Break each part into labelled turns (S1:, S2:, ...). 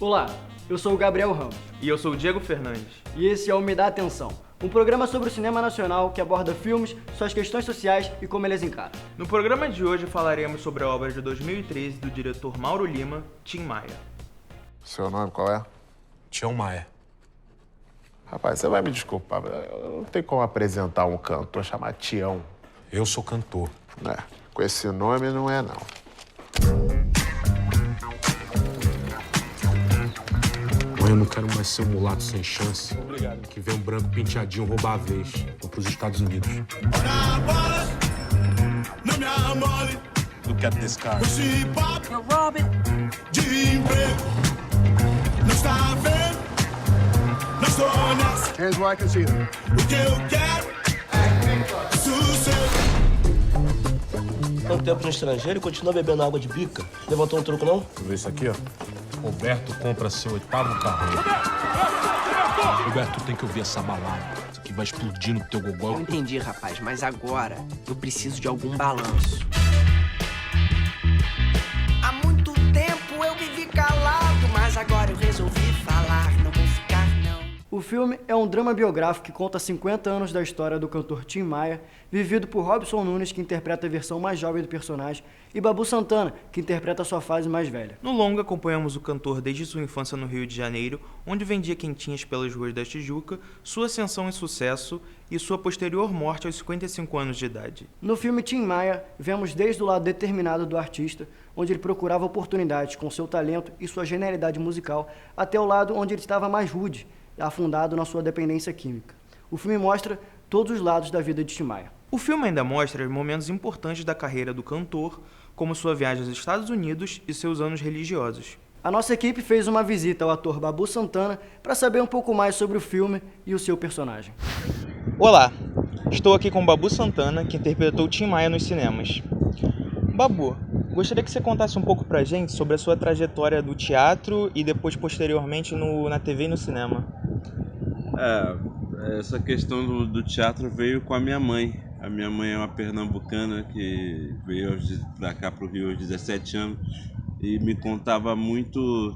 S1: Olá, eu sou o Gabriel Ramos.
S2: E eu sou o Diego Fernandes.
S1: E esse é o Me Dá Atenção, um programa sobre o cinema nacional que aborda filmes, suas questões sociais e como eles encaram.
S2: No programa de hoje falaremos sobre a obra de 2013 do diretor Mauro Lima, Tim Maia.
S3: Seu nome qual é?
S4: Tião Maia.
S3: Rapaz, você vai me desculpar, eu não tenho como apresentar um cantor chamado Tião.
S4: Eu sou cantor.
S3: Com esse nome não é, não.
S4: Mas eu não quero mais ser um mulato sem chance.
S2: Obrigado.
S4: Que vem um branco penteadinho roubar a vez. Vou pros Estados Unidos. Look at this car.
S3: Hands where I can see them.
S5: Tanto tempo no estrangeiro e continua bebendo água de bica. Levantou um troco, não?
S4: Deixa eu ver isso aqui, ó. Roberto compra seu 8º carro. Roberto, tu tem que ouvir essa balada. Isso aqui vai explodir no teu gogó.
S6: Eu entendi, rapaz, mas agora eu preciso de algum balanço. Há muito tempo eu vivi calado, mas agora eu resolvi falar. Não vou ficar, não.
S1: O filme é um drama biográfico que conta 50 anos da história do cantor Tim Maia, vivido por Robson Nunes, que interpreta a versão mais jovem do personagem, e Babu Santana, que interpreta a sua fase mais velha.
S2: No longa, acompanhamos o cantor desde sua infância no Rio de Janeiro, onde vendia quentinhas pelas ruas da Tijuca, sua ascensão e sucesso e sua posterior morte aos 55 anos de idade.
S1: No filme Tim Maia, vemos desde o lado determinado do artista, onde ele procurava oportunidades com seu talento e sua genialidade musical, até o lado onde ele estava mais rude, afundado na sua dependência química. O filme mostra todos os lados da vida de Tim Maia.
S2: O filme ainda mostra momentos importantes da carreira do cantor, como sua viagem aos Estados Unidos e seus anos religiosos.
S1: A nossa equipe fez uma visita ao ator Babu Santana para saber um pouco mais sobre o filme e o seu personagem.
S2: Olá, estou aqui com Babu Santana, que interpretou Tim Maia nos cinemas. Babu, gostaria que você contasse um pouco pra gente sobre a sua trajetória do teatro e depois, posteriormente, na TV e no cinema.
S7: Essa questão do teatro veio com a minha mãe. A minha mãe é uma pernambucana que veio para cá, para o Rio, aos 17 anos e me contava muito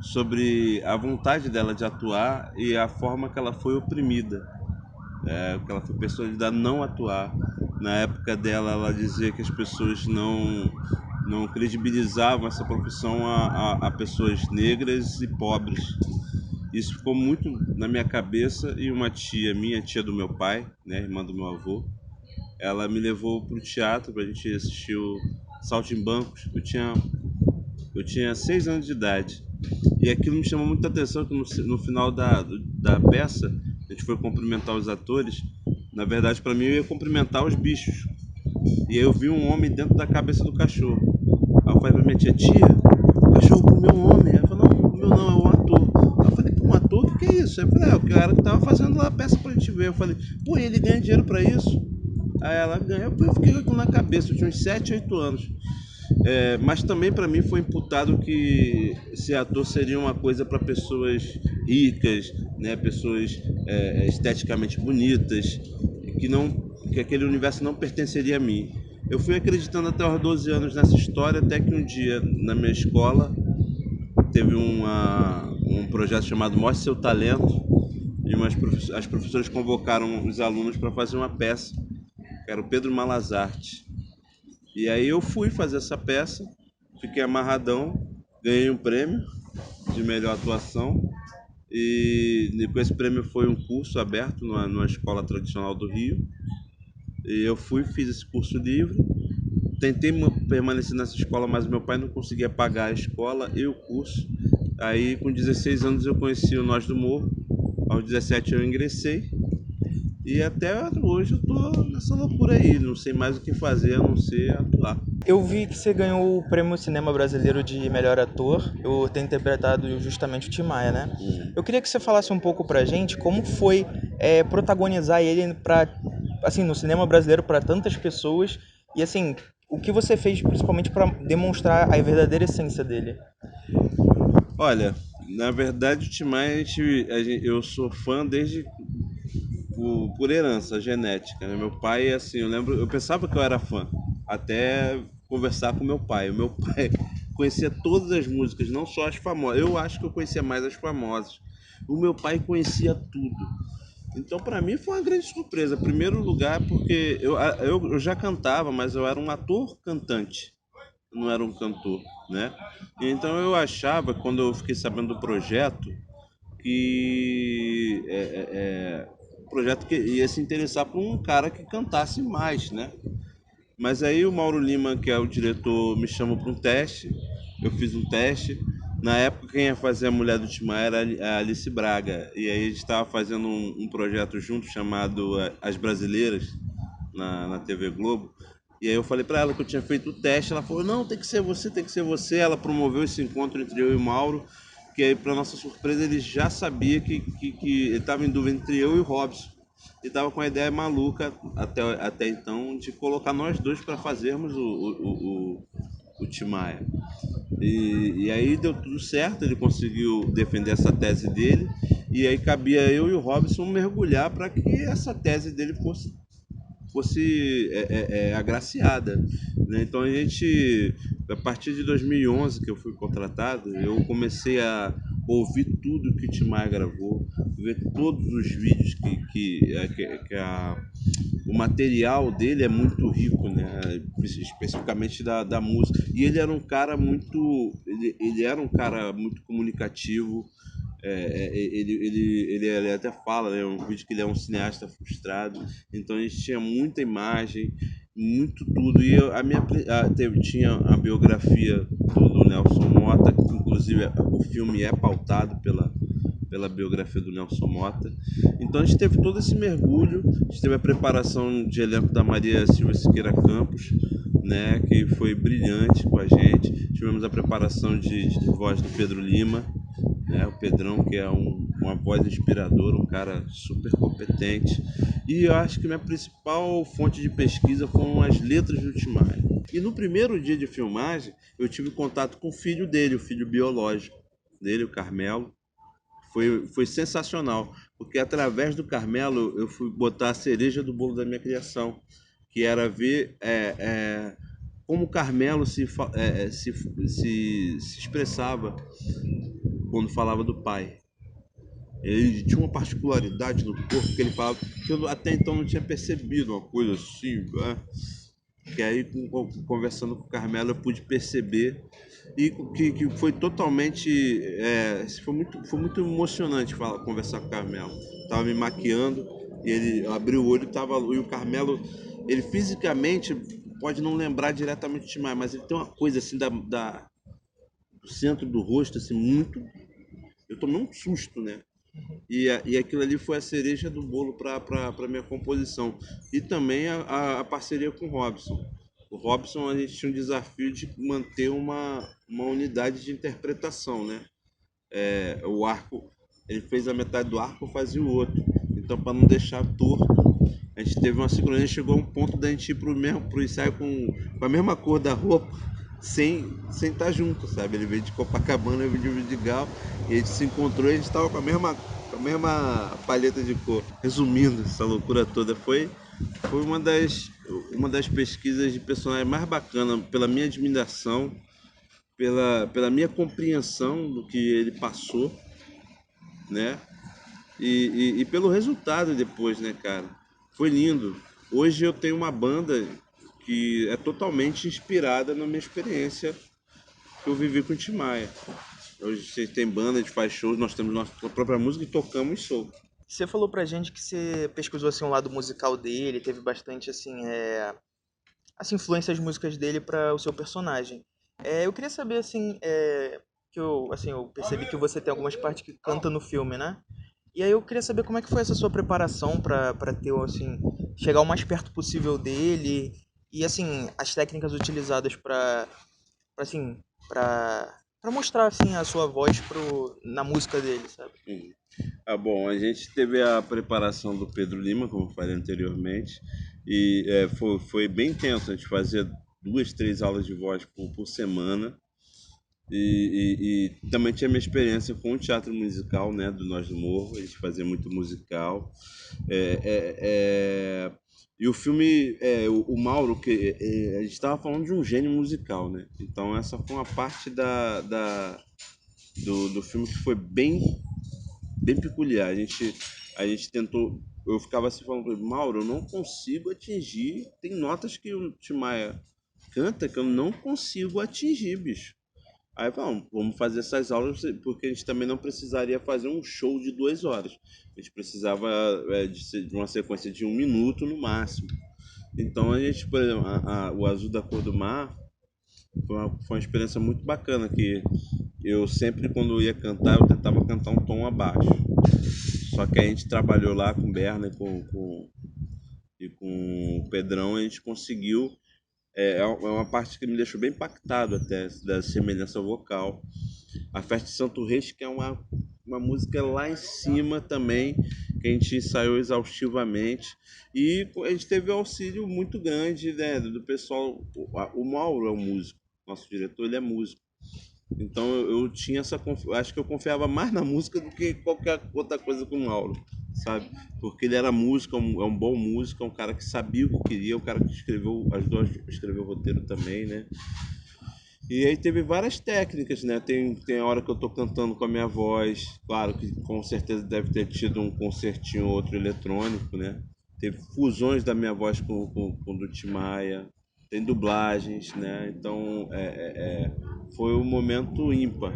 S7: sobre a vontade dela de atuar e a forma que ela foi oprimida, que ela foi persuadida a não atuar. Na época dela, ela dizia que as pessoas não credibilizavam essa profissão a pessoas negras e pobres. Isso ficou muito na minha cabeça e uma tia, minha tia do meu pai, né, irmã do meu avô, ela me levou para o teatro para a gente assistir o Saltimbancos. Eu tinha 6 anos de idade e aquilo me chamou muita atenção que no final da peça a gente foi cumprimentar os atores. Na verdade, para mim, eu ia cumprimentar os bichos e aí eu vi um homem dentro da cabeça do cachorro. Aí eu falei para minha tia, o cachorro comeu um homem. Ela falou, não comeu não, é um ator. Eu falei, pô, um ator? O que é isso? Eu falei, é o cara que tava fazendo lá a peça pra gente ver. Eu falei, pô, ele ganha dinheiro pra isso? Aí ela ganhou, eu fiquei com aquilo na cabeça, eu tinha uns 7, 8 anos. Mas também para mim foi imputado que ser ator seria uma coisa para pessoas ricas, né, pessoas esteticamente bonitas, que aquele universo não pertenceria a mim. Eu fui acreditando até aos 12 anos nessa história, até que um dia na minha escola teve um projeto chamado Mostre Seu Talento e as professoras convocaram os alunos para fazer uma peça, que era o Pedro Malazarte. E aí eu fui fazer essa peça, fiquei amarradão, ganhei um prêmio de melhor atuação e depois esse prêmio foi um curso aberto numa escola tradicional do Rio. E eu fiz esse curso livre, tentei permanecer nessa escola, mas meu pai não conseguia pagar a escola e o curso. Aí com 16 anos eu conheci o Nós do Morro, aos 17 eu ingressei. E até hoje eu tô nessa loucura aí, não sei mais o que fazer a não ser atuar.
S2: Eu vi que você ganhou o Prêmio Cinema Brasileiro de Melhor Ator, eu tenho interpretado justamente o Tim Maia, né? Eu queria que você falasse um pouco pra gente como foi protagonizar ele no cinema brasileiro para tantas pessoas e assim, o que você fez principalmente para demonstrar a verdadeira essência dele.
S7: Olha, na verdade o Tim Maia, eu sou fã desde por herança genética, né? Meu pai, assim, eu pensava que eu era fã, até conversar com meu pai. O meu pai conhecia todas as músicas, não só as famosas. Eu acho que eu conhecia mais as famosas. O meu pai conhecia tudo. Então, para mim, foi uma grande surpresa. Em primeiro lugar, porque eu já cantava, mas eu era um ator cantante, não era um cantor, né? Então, eu achava, quando eu fiquei sabendo do projeto, que o projeto que ia se interessar por um cara que cantasse mais, né? Mas aí o Mauro Lima, que é o diretor, me chamou para um teste. Eu fiz um teste. Na época, quem ia fazer a mulher do Tim Maia era a Alice Braga. E aí a gente estava fazendo um projeto junto chamado As Brasileiras, na TV Globo. E aí eu falei para ela que eu tinha feito o teste. Ela falou, não, tem que ser você, tem que ser você. Ela promoveu esse encontro entre eu e o Mauro. Que aí, para nossa surpresa, ele já sabia que ele estava em dúvida entre eu e o Robson. E tava com a ideia maluca até então de colocar nós dois para fazermos o Tim Maia. E aí deu tudo certo, ele conseguiu defender essa tese dele, e aí cabia eu e o Robson mergulhar para que essa tese dele fosse agraciada, né? Então a partir de 2011 que eu fui contratado, eu comecei a ouvir tudo que o Tim Maia gravou, ver todos os vídeos o material dele é muito rico, né? Especificamente da música. E ele era um cara ele era um cara muito comunicativo. Ele até fala, né, um vídeo que ele é um cineasta frustrado, então a gente tinha muita imagem, muito tudo. E tinha a biografia do Nelson Motta, que inclusive o filme é pautado pela biografia do Nelson Motta. Então a gente teve todo esse mergulho, a gente teve a preparação de elenco da Maria Silva Siqueira Campos, né, que foi brilhante com a gente. Tivemos a preparação de voz do Pedro Lima, né, o Pedrão, que é uma voz inspiradora, um cara super competente. E eu acho que minha principal fonte de pesquisa foram as letras do Tim Maia. E no primeiro dia de filmagem, eu tive contato com o filho dele, o filho biológico dele, o Carmelo. Foi sensacional, porque através do Carmelo eu fui botar a cereja do bolo da minha criação, que era ver como o Carmelo se expressava quando falava do pai. Ele tinha uma particularidade no corpo que ele falava que eu até então não tinha percebido, uma coisa assim, né? Que aí, conversando com o Carmelo, eu pude perceber e que foi totalmente... foi muito emocionante conversar com o Carmelo. Estava me maquiando e ele abriu o olho e o Carmelo, ele fisicamente pode não lembrar diretamente de mais, mas ele tem uma coisa assim do centro do rosto, assim, muito... Eu tomei um susto, né? E aquilo ali foi a cereja do bolo para a minha composição. E também a parceria com o Robson. O Robson, a gente tinha um desafio de manter uma unidade de interpretação, né? O arco, ele fez a metade do arco, eu fazia o outro. Então, para não deixar torto, a gente teve uma sincronia, chegou a um ponto da gente ir pro ensaio com a mesma cor da roupa, sem estar junto, sabe? Ele veio de Copacabana, eu vim de Vidigal, e a gente se encontrou e a gente estava com a mesma paleta de cor. Resumindo essa loucura toda, foi uma das pesquisas de personagem mais bacana, pela minha admiração, pela minha compreensão do que ele passou, né? E pelo resultado depois, né, cara? Foi lindo. Hoje eu tenho uma banda que é totalmente inspirada na minha experiência que eu vivi com o Tim Maia. Hoje a gente tem banda, a gente faz shows, nós temos nossa própria música e tocamos show.
S2: Você falou pra gente que você pesquisou assim, o lado musical dele, teve bastante assim, as influências músicas dele para o seu personagem. Eu queria saber assim, eu percebi que você tem algumas partes que canta no filme, né? E aí eu queria saber como é que foi essa sua preparação para ter assim, chegar o mais perto possível dele e assim, as técnicas utilizadas para assim, para mostrar assim a sua voz na música dele, sabe?
S7: Bom, a gente teve a preparação do Pedro Lima, como eu falei anteriormente, e foi bem intenso. A gente fazia 2, 3 aulas de voz por semana. E também tinha minha experiência com o teatro musical, né, do Nós do Morro. A gente fazia muito musical. E o filme, o Mauro, a gente estava falando de um gênio musical, né? Então essa foi uma parte do filme que foi bem peculiar. A gente tentou, eu ficava assim falando, Mauro, eu não consigo atingir, tem notas que o Tim Maia canta que eu não consigo atingir, bicho. Aí vamos fazer essas aulas, porque a gente também não precisaria fazer um show de 2 horas. A gente precisava de uma sequência de 1 minuto no máximo. Então a gente, por exemplo, o Azul da Cor do Mar foi uma experiência muito bacana, que eu sempre, quando ia cantar, eu tentava cantar um tom abaixo. Só que a gente trabalhou lá com o Berna e com o Pedrão, a gente conseguiu. É uma parte que me deixou bem impactado até, da semelhança vocal. A Festa de Santo Reis, que é uma música lá em cima também, que a gente ensaiou exaustivamente. E a gente teve um auxílio muito grande, né, do pessoal. O Mauro é um músico, nosso diretor, ele é músico. Então eu tinha acho que eu confiava mais na música do que qualquer outra coisa com o Mauro, sabe? Porque ele era músico, é um bom músico, é um cara que sabia o que queria, um cara que escreveu o roteiro também, né? E aí teve várias técnicas, né? Tem a hora que eu tô cantando com a minha voz, claro que com certeza deve ter tido um concertinho ou outro eletrônico, né? Teve fusões da minha voz com o do Tim Maia, tem dublagens, né? Então foi um momento ímpar.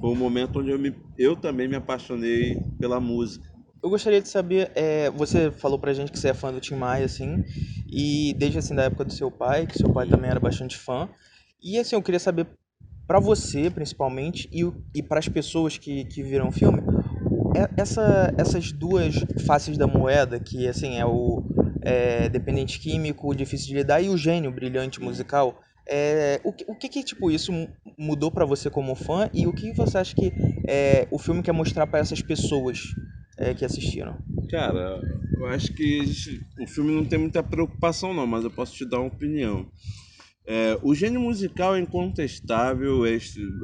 S7: Foi um momento onde eu também me apaixonei pela música.
S2: Eu gostaria de saber, você falou pra gente que você é fã do Tim Maia, assim, e desde assim da época do seu pai, que seu pai também era bastante fã. E assim, eu queria saber pra você, principalmente, e para as pessoas que viram o filme, essas duas faces da moeda, que assim é o dependente químico, difícil de lidar, e o gênio brilhante musical. O que tipo isso mudou pra você como fã, e o que você acha que o filme quer mostrar pra essas pessoas que assistiram?
S7: Cara, eu acho que o filme não tem muita preocupação não, mas eu posso te dar uma opinião. O gênio musical é incontestável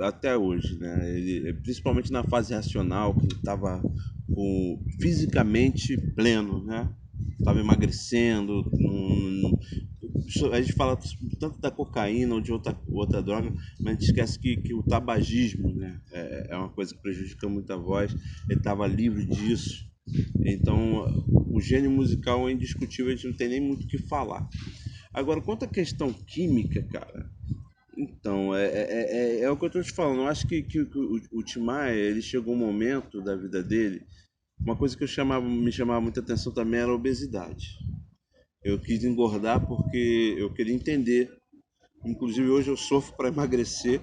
S7: até hoje, né? Ele, principalmente na fase racional, que ele estava fisicamente pleno, né? Estava emagrecendo. A gente fala tanto da cocaína ou de outra droga, mas a gente esquece que o tabagismo, né? É uma coisa que prejudica muito a voz. Ele estava livre disso. Então, o gênio musical é indiscutível, a gente não tem nem muito o que falar. Agora, quanto à questão química, cara, então, é o que eu tô te falando. Eu acho que o Tim Maia, ele chegou um momento da vida dele, uma coisa que me chamava muita atenção também era a obesidade. Eu quis engordar porque eu queria entender. Inclusive, hoje eu sofro para emagrecer.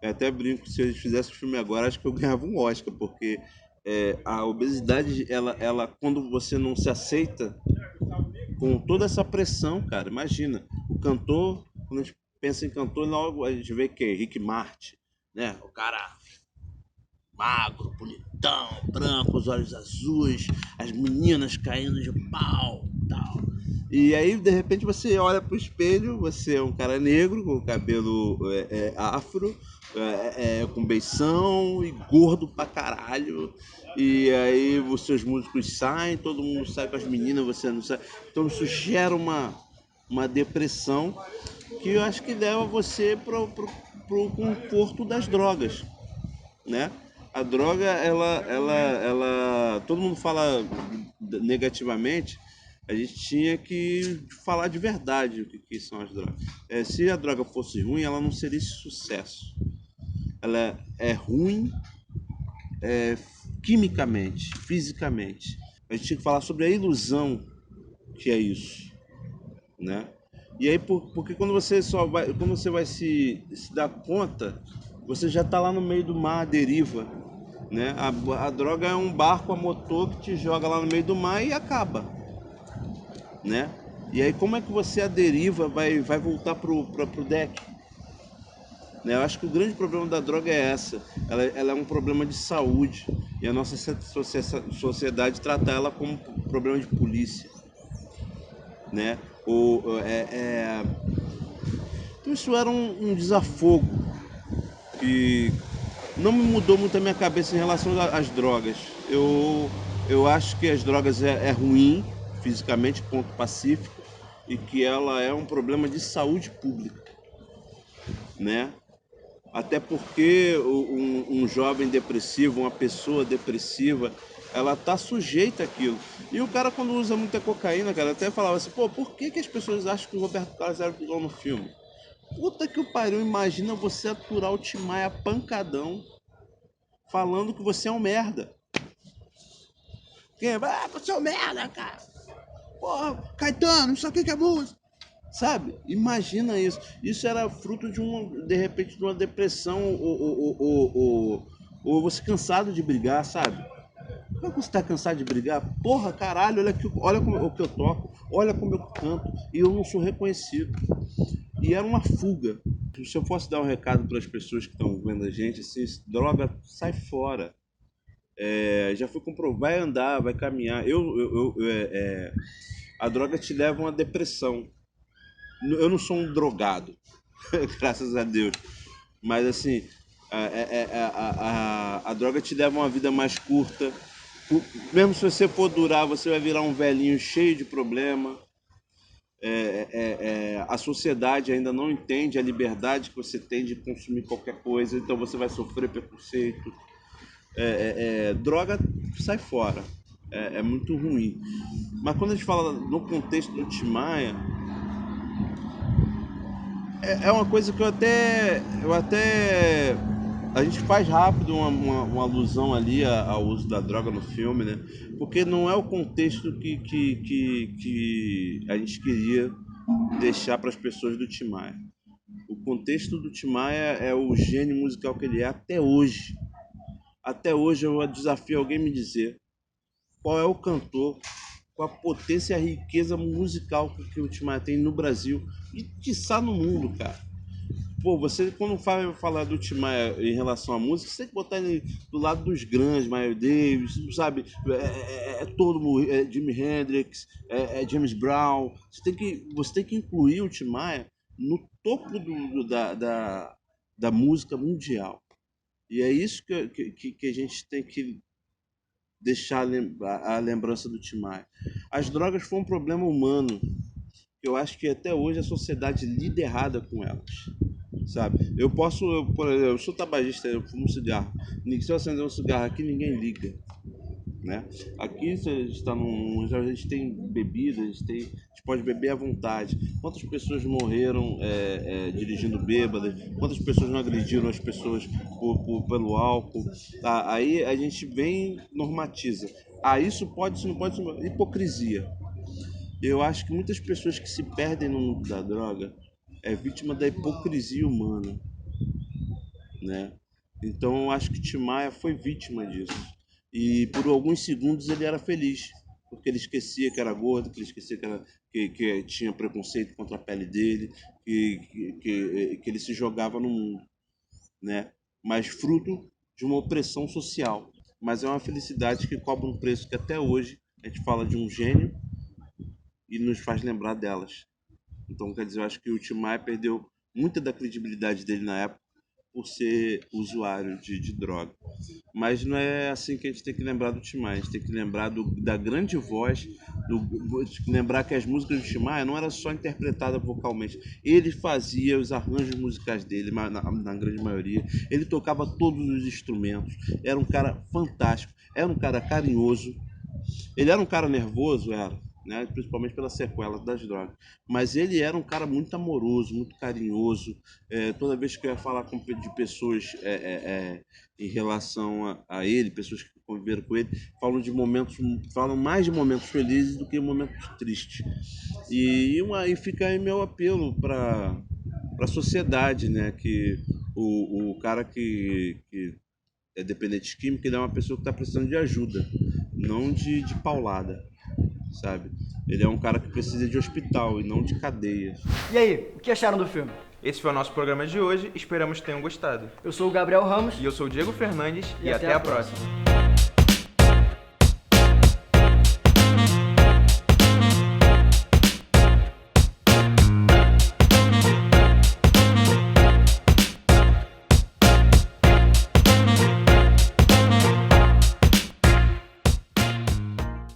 S7: Eu até brinco, se a gente fizesse o filme agora, acho que eu ganhava um Oscar, porque a obesidade, ela, quando você não se aceita, com toda essa pressão, cara, imagina, o cantor, quando a gente pensa em cantor, logo a gente vê quem? Rick Martin, né? O cara magro, bonitão, branco, os olhos azuis, as meninas caindo de pau, tal. E aí, de repente, você olha pro espelho, você é um cara negro, com cabelo afro, com beição e gordo pra caralho. E aí, os seus músicos saem, todo mundo sai com as meninas, você não sai. Então, isso gera uma depressão que eu acho que leva você pro conforto das drogas, né? A droga, todo mundo fala negativamente, a gente tinha que falar de verdade o que são as drogas. Se a droga fosse ruim, ela não seria esse sucesso. Ela é ruim quimicamente, fisicamente. A gente tinha que falar sobre a ilusão que é isso, né? E aí, porque quando você vai se dar conta, você já está lá no meio do mar, à deriva, né? A droga é um barco a motor que te joga lá no meio do mar e acaba, né? E aí, como é que você, à deriva, vai voltar pro deck? Né? Eu acho que o grande problema da droga é essa. Ela é um problema de saúde. E a nossa sociedade trata ela como problema de polícia, né? Então isso era um desafogo que não me mudou muito a minha cabeça em relação às drogas. Eu acho que as drogas é ruim, fisicamente, ponto pacífico, e que ela é um problema de saúde pública, né? Até porque um jovem depressivo, uma pessoa depressiva, ela tá sujeita àquilo. E o cara, quando usa muita cocaína, cara, até falava assim, pô, por que as pessoas acham que o Roberto Carlos era vilão no filme? Puta que o pariu, imagina você aturar o Tim Maia pancadão, falando que você é um merda. Quem? Ah, você é um merda, cara. Porra, Caetano, isso aqui que é música. Sabe? Imagina isso. Isso era fruto de repente, de uma depressão ou você cansado de brigar, sabe? Como você tá cansado de brigar? Porra, caralho, olha como o que eu toco, olha como eu canto e eu não sou reconhecido. E era uma fuga. Se eu fosse dar um recado para as pessoas que estão vendo a gente, assim, droga, sai fora. Já foi comprovado, vai andar, vai caminhar. A droga te leva a uma depressão. Eu não sou um drogado, graças a Deus. Mas assim, a droga te leva a uma vida mais curta. Mesmo se você for durar, você vai virar um velhinho cheio de problema. A sociedade ainda não entende a liberdade que você tem de consumir qualquer coisa, então você vai sofrer preconceito. Droga, sai fora. É muito ruim. Mas quando a gente fala no contexto do Tim Maia, é uma coisa que a gente faz rápido uma alusão ali ao uso da droga no filme, né? Porque não é o contexto que a gente queria deixar para as pessoas do Tim Maia. O contexto do Tim Maia é o gênio musical que ele é até hoje. Até hoje eu desafio alguém a me dizer qual é o cantor com a potência e a riqueza musical que o Tim Maia tem no Brasil e quiçá no mundo, cara. Pô, você quando falar do Tim Maia em relação à música, você tem que botar ele do lado dos grandes, Miles Davis, sabe? Jimi Hendrix, James Brown. Você tem que incluir o Tim Maia no topo da música mundial. E é isso que a gente tem que deixar a lembrança do Tim Maia. As drogas foram um problema humano. Eu acho que até hoje a sociedade lida errada com elas, sabe? Eu sou tabagista, eu fumo cigarro. Se eu acender um cigarro aqui, ninguém liga, né? Aqui você está a gente tem bebida, a gente pode beber à vontade. Quantas pessoas morreram dirigindo bêbadas? Quantas pessoas não agrediram as pessoas pelo álcool? Aí a gente vem normatiza. Isso pode, isso não pode, isso não... Hipocrisia. Eu acho que muitas pessoas que se perdem no mundo da droga é vítima da hipocrisia humana, né? Então eu acho que Tim Maia foi vítima disso. E por alguns segundos ele era feliz, porque ele esquecia que era gordo, que ele esquecia que tinha preconceito contra a pele dele, que ele se jogava no mundo, né? Mas fruto de uma opressão social. Mas é uma felicidade que cobra um preço que até hoje a gente fala de um gênio e nos faz lembrar delas. Então, quer dizer, eu acho que o Tim Maia perdeu muita da credibilidade dele na época por ser usuário de droga. Mas não é assim que a gente tem que lembrar do Tim Maia. A gente tem que lembrar da grande voz, lembrar que as músicas do Tim Maia não eram só interpretadas vocalmente. Ele fazia os arranjos musicais dele, na grande maioria. Ele tocava todos os instrumentos. Era um cara fantástico. Era um cara carinhoso. Ele era um cara nervoso, né? Principalmente pela sequela das drogas. Mas ele era um cara muito amoroso, muito carinhoso. Toda vez que eu ia falar de pessoas em relação a ele, pessoas que conviveram com ele, falam mais de momentos felizes do que momentos tristes. E fica aí meu apelo para a sociedade, né? Que o cara que é dependente químico, ele é uma pessoa que está precisando de ajuda, não de paulada, sabe? Ele é um cara que precisa de hospital e não de cadeia.
S1: E aí, o que acharam do filme?
S2: Esse foi o nosso programa de hoje, esperamos que tenham gostado.
S1: Eu sou o Gabriel Ramos.
S2: E eu sou o Diego Fernandes e até a próxima.